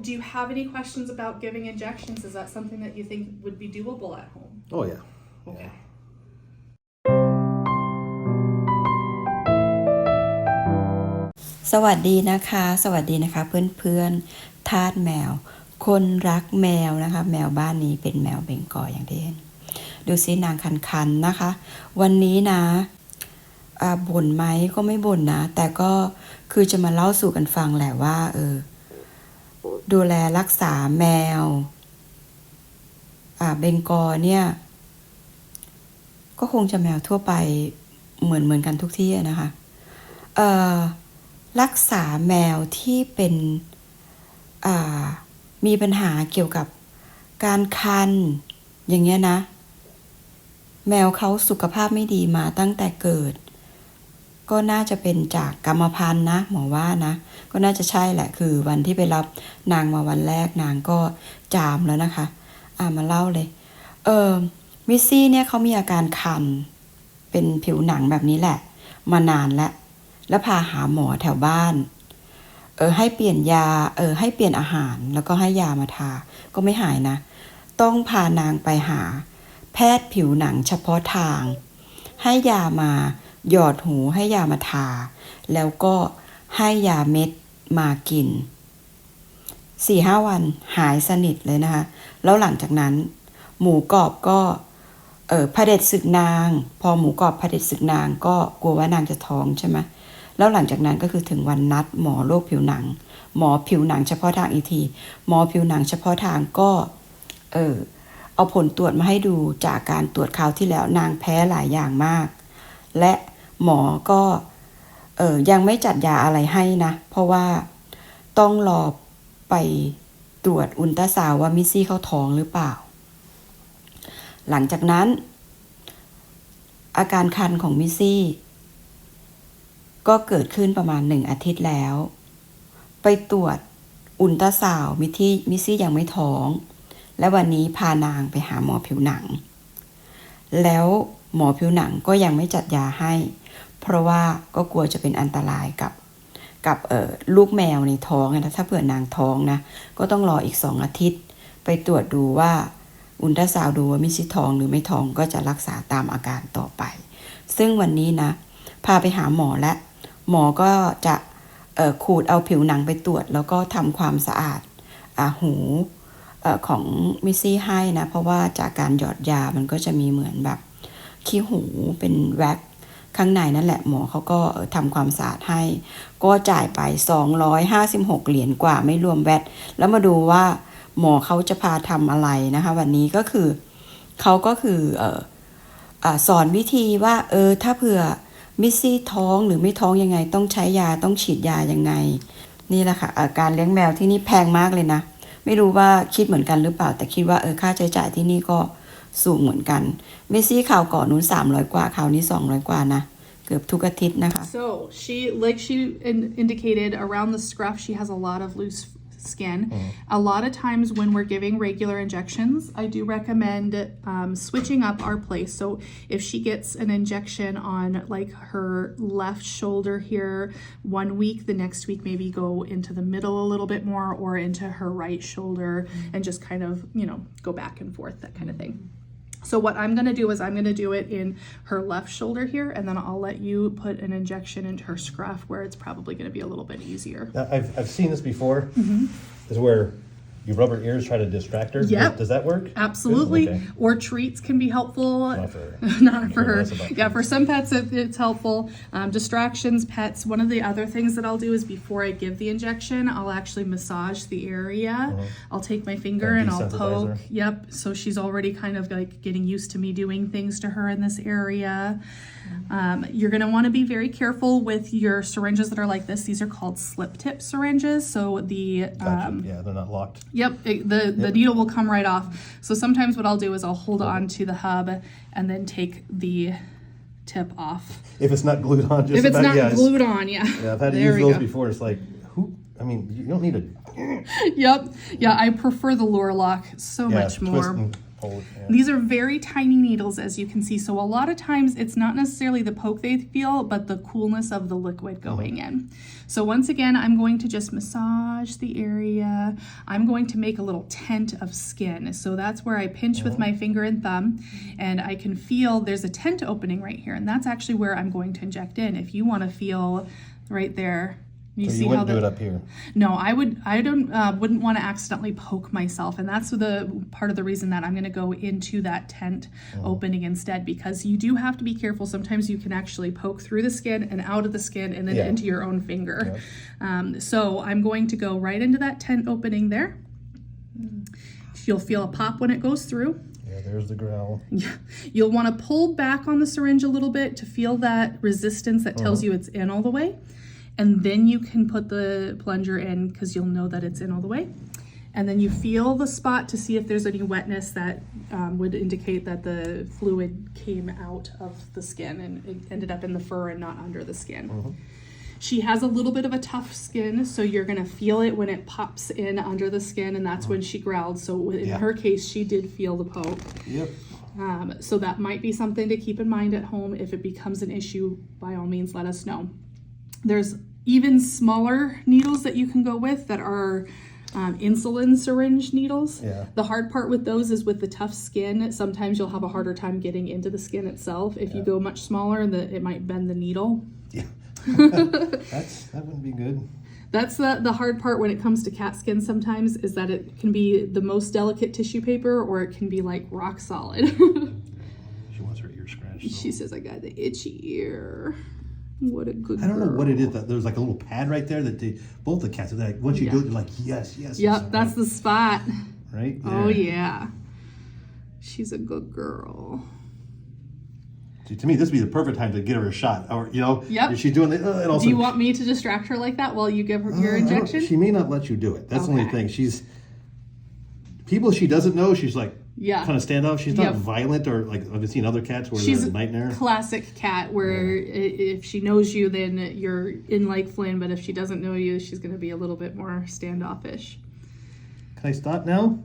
do you have any questions about giving injections? Is that something that you think would be doable at home? Oh yeah. Okay. Yeah. สวัสดีนะคะเพื่อนๆทาสแมวคนรักแมวนะคะแมวบ้านนี้เป็นแมวเบงกอลอย่างที่เห็นดูซินางคันๆนะคะวันนี้นะบ่นไหมก็ไม่บ่นนะแต่ก็คือจะมาเล่าสู่กันฟังแหละว่าดูแลรักษาแมวเบงกอลเนี่ยก็คงจะแมวทั่วไปเหมือนกันทุกที่นะคะรักษาแมวที่เป็นมีปัญหาเกี่ยวกับการคันอย่างเงี้ยนะแมวเขาสุขภาพไม่ดีมาตั้งแต่เกิดก็น่าจะเป็นจากกรรมพันธุ์นะหมอว่านะก็น่าจะใช่แหละคือวันที่ไปรับนางมาวันแรกนางก็จามแล้วนะคะมาเล่าเลยมิสซี่เนี่ยเขามีอาการคันเป็นผิวหนังแบบนี้แหละมานานแล้วพาหาหมอแถวบ้านให้เปลี่ยนยาให้เปลี่ยนอาหารแล้วก็ให้ยามาทาก็ไม่หายนะต้องพานางไปหาแพทย์ผิวหนังเฉพาะทางให้ยามาหยอดหูให้ยามาทาแล้วก็ให้ยาเม็ดมากิน 4-5 วันหายสนิทเลยนะคะแล้วหลังจากนั้นหมูกรอบก็เผด็จศึกนางพอหมูกรอบเผด็จศึกนางก็กลัวว่านางจะท้องใช่ไหมแล้วหลังจากนั้นก็คือถึงวันนัดหมอโรคผิวหนังหมอผิวหนังเฉพาะทางอีกทีหมอผิวหนังเฉพาะทางก็เอาผลตรวจมาให้ดูจากการตรวจคราวที่แล้วนางแพ้หลายอย่างมากและหมอก็ยังไม่จัดยาอะไรให้นะเพราะว่าต้องรอไปตรวจอุลตราซาวด์ว่ามิสซี่เขาท้องหรือเปล่าหลังจากนั้นอาการคันของมิสซี่ก็เกิดขึ้นประมาณ1 อาทิตย์แล้วไปตรวจอุลตราซาวด์มิสซี่ยังไม่ท้องและวันนี้พานางไปหาหมอผิวหนังแล้วหมอผิวหนังก็ยังไม่จัดยาให้เพราะว่าก็กลัวจะเป็นอันตรายกับลูกแมวในท้องนะถ้าเผื่อนางท้องนะก็ต้องรออีก2 อาทิตย์ไปตรวจดูว่าอุลตราซาวด์ดูว่ามิสซี่ท้องหรือไม่ท้องก็จะรักษาตามอาการต่อไปซึ่งวันนี้นะพาไปหาหมอและหมอก็จะขูดเอาผิวหนังไปตรวจแล้วก็ทำความสะอาดหูของมิสซี่ให้นะเพราะว่าจากการหยอดยามันก็จะมีเหมือนแบบขี้หูเป็นแว็กข้างในนั่นแหละหมอเขาก็ทำความสะอาดให้ก็จ่ายไป256 เหรียญกว่าไม่รวมแวตแล้วมาดูว่าหมอเขาจะพาทำอะไรนะคะวันนี้ก็คือเขาก็คือสอนวิธีว่าถ้าเผื่อมิสซี่ท้องหรือไม่ท้องยังไงต้องใช้ยาต้องฉีดยายังไงนี่แหละค่ะการเลี้ยงแมวที่นี่แพงมากเลยนะไม่รู้ว่าคิดเหมือนกันหรือเปล่าแต่คิดว่าค่าใช้จ่ายที่นี่ก็สูงเหมือนกันมิสซี่ข่าวก่อนนู้น300 กว่าข่าวนี้200 กว่านะเกือบทุกอาทิตย์นะคะ So she indicated around the scruff she has a lot of loose skin. A lot of times when we're giving regular injections, I do recommend switching up our place. So if she gets an injection on like her left shoulder here 1 week, the next week maybe go into the middle a little bit more or into her right shoulder and just kind of, go back and forth, that kind of thing. So what I'm going to do is I'm going to do it in her left shoulder here, and then I'll let you put an injection into her scruff where it's probably going to be a little bit easier. Now, I've seen this before. Is where you rub her ears, try to distract her. Yep. Does that work? Absolutely. Okay. Or treats can be helpful. Not for her. Not for her. Yeah, for some pets it's helpful. Distractions, pets. One of the other things that I'll do is before I give the injection, I'll actually massage the area. I'll take my finger and I'll poke. Yep. So she's already kind of like getting used to me doing things to her in this area. You're going to want to be very careful with your syringes that are like this. These are called slip tip syringes. So the yeah, they're not locked. Yep, the needle will come right off. So sometimes what I'll do is I'll hold on to the hub and then take the tip off. If it's not glued on, just if it's not glued on, yeah. Yeah, I've had to use those before. It's like, you don't need a. Yep, yeah, I prefer the lure lock so much more. Twist and hold. Yeah. These are very tiny needles, as you can see. So a lot of times it's not necessarily the poke they feel, but the coolness of the liquid going in. So once again, I'm going to just massage the area. I'm going to make a little tent of skin. So that's where I pinch with my finger and thumb, and I can feel there's a tent opening right here. And that's actually where I'm going to inject in. If you want to feel right there, you So see you how wouldn't do it up here. No, I wouldn't want to accidentally poke myself, and that's the part of the reason that I'm going to go into that tent opening instead, because you do have to be careful. Sometimes you can actually poke through the skin and out of the skin and then into your own finger. So I'm going to go right into that tent opening there. You'll feel a pop when it goes through. Yeah, there's the growl. You'll want to pull back on the syringe a little bit to feel that resistance that tells you it's in all the way. And then you can put the plunger in because you'll know that it's in all the way. And then you feel the spot to see if there's any wetness that would indicate that the fluid came out of the skin and it ended up in the fur and not under the skin. She has a little bit of a tough skin, so you're going to feel it when it pops in under the skin, and that's when she growled. So in her case, she did feel the poke. Yep. So that might be something to keep in mind at home. If it becomes an issue, by all means, let us know. There's even smaller needles that you can go with that are insulin syringe needles. Yeah. The hard part with those is with the tough skin, sometimes you'll have a harder time getting into the skin itself. If you go much smaller, it might bend the needle. Yeah. That wouldn't be good. That's the hard part when it comes to cat skin sometimes, is that it can be the most delicate tissue paper or it can be like rock solid. She wants her ear scratched. So. She says, I got the itchy ear. What a good I don't know girl. what it is. There's like a little pad right there that both the cats are like, once you do it, you're like, yes. Yep, that's the spot. Right? Yeah. Oh, yeah. She's a good girl. See, to me, this would be the perfect time to get her a shot. Or, Yep. if she's doing it, and also, Do you want me to distract her like that while you give her your injection? She may not let you do it. That's the only Okay. thing. People she doesn't know, she's like, Yeah. kind of standoff. She's not violent, or like I've seen other cats where She's they're a a nightmare. classic cat where if she knows you, then you're in like Flynn, but if she doesn't know you, she's going to be a little bit more standoffish. Can I stop now?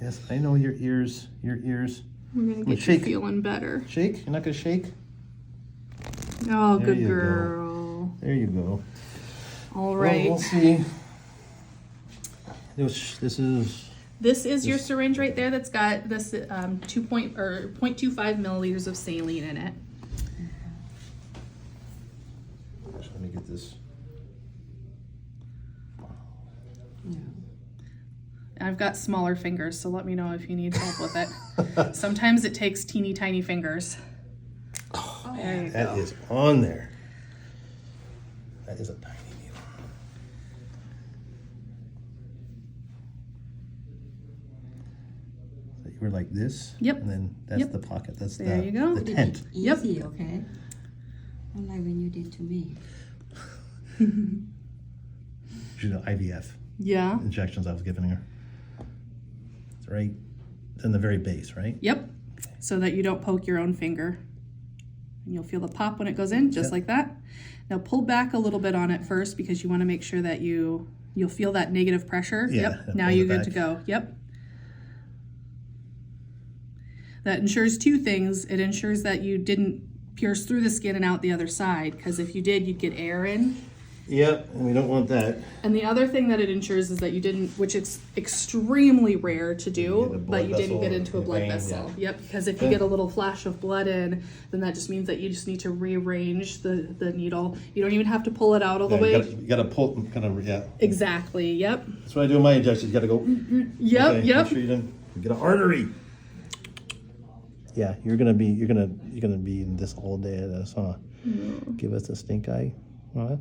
Yes, I know your ears. We're going to get shake. you feeling better. Shake? You're not going to shake? Oh, There good you go. girl. There you go. All right. Well, we'll see. This is your syringe right there that's got this 0.25 milliliters of saline in it. Let me get this. I've got smaller fingers, so let me know if you need help with it. Sometimes it takes teeny tiny fingers. There you That go. is on there. That is a tiny needle. So you were like this. Yep. And then that's Yep. the pocket. That's There you go. the tent. Yep. Easy, okay? Unlike when you did to me. She's an IVF Yeah. injections I was giving her. It's right in the very base, right? Yep. So that you don't poke your own finger. And you'll feel the pop when it goes in, just like that. Now pull back a little bit on it first because you want to make sure that you'll feel that negative pressure. Yeah, Yep. and Now pull you're it good back. to go. Yep. That ensures two things. It ensures that you didn't pierce through the skin and out the other side, because if you did, you'd get air in. Yep, and we don't want that. And the other thing that it ensures is that you didn't, which is extremely rare to Get a do, blood but you didn't vessel get into a in the blood vein, vessel. yeah. Yep, because if you get a little flash of blood in, then that just means that you just need to rearrange the needle. You don't even have to pull it out all the way. You gotta pull, kind of, yeah. Exactly, yep. That's what I do in my injections. You gotta go. Yep, Okay, yep. Make sure you don't get an artery. Yeah, you're gonna be in this all day at us, huh? Give us a stink eye, huh?